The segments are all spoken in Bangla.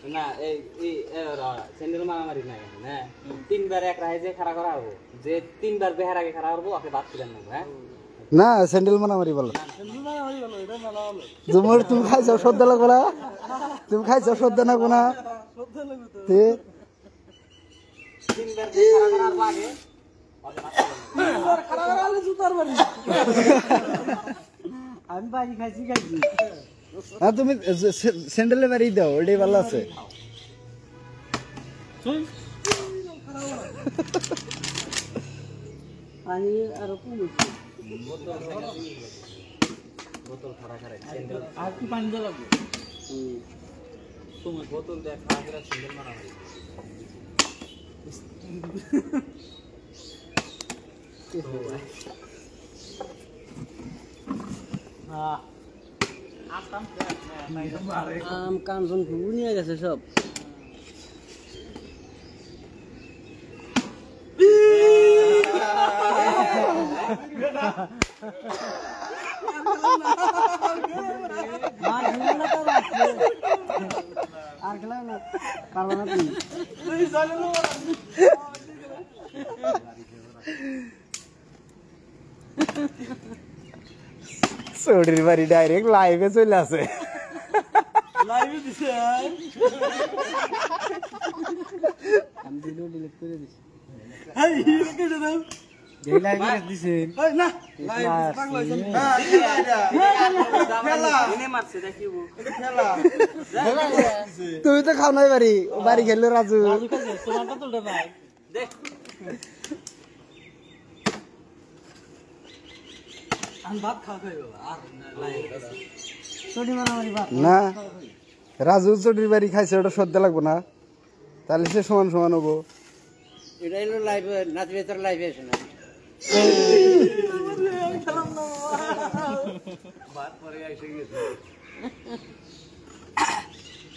না এই স্যান্ডেল মারামারি না না তিনবার এক রায় যে খাড়া করা হবো যে তিনবার বেহার আগে খাড়া করবো ওকে বাদ ছিলেন না হ্যাঁ না স্যান্ডেল মারামারি বলো তোমার তুমি খাইছো সদ্য লাগবো না তুমি খাইছো সদ্য না কোনা তিনবার খাড়া করার আগে আমি বাড়ি খাইছি হ্যাঁ তুমি স্যান্ডেলে বাড়ি দাও ওটাই ভালো আছে পানি আরো কমেছে বোতল খাড়া খাড়া স্যান্ডেল আর কি পানি দেওয়া লাগবে তুমি বোতল দিয়ে খাড়া করে স্যান্ডেল মারামারি আম কাঞ্চন ফুল নিয়ে গেছে সব আর খেলাম না পারবো না তুমি চৌধুরীর বাড়ি ডাইরেক্ট লাইভে চলে আসে লাইভে দিছে আমি ভিডিও ডিলিট করে দিছি এই কেটে দাও এই লাইভে দিছে এই না লাইভ পাগল হইছে খেলা এনে মারছে দেখিবো এটা খেলা তুমি তো খাও নাই বাড়ি বাড়ি খেললো রাজু রাজু কাছে তোমারটা তোলটা ভাই দেখ আমি ভাত খাওয়া খাই বাবা আর লাইভ চটি মারামারি ভাত না রাজু চৌধুরীর বাড়ি খাইছে ওটা সদ্য লাগবো না তাহলে সে সমান সমান হবো এটা হলো লাইভ নাচ বেতার লাইভে আছে না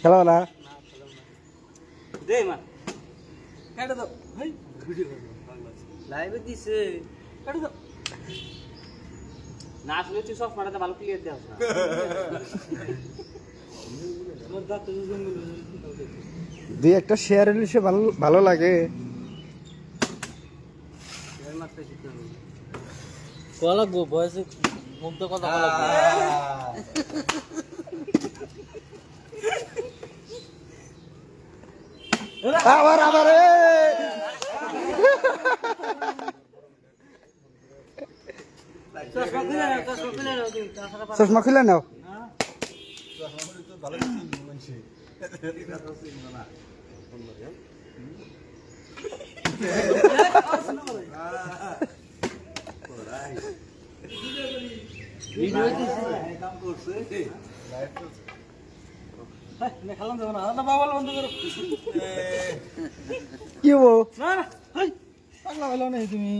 খেলা না দে মা কেটে দাও ভাই ভিডিও লাইভে দিছে কেটে দাও না আসলে তুই সব ফাটাতে ভালো ক্লিয়ার দেওয়া না আমার দাঁত জঙ্গল দুই একটা শেয়ার হলে সে ভালো ভালো লাগে কোয়া লাগবো বয়সে মুগ্ধ কথা বলা আবার আবার চশমা খুলে নাও খেলাম যাবো না বাবা বন্ধ করো কি হবো না পাগলা হলো না তুমি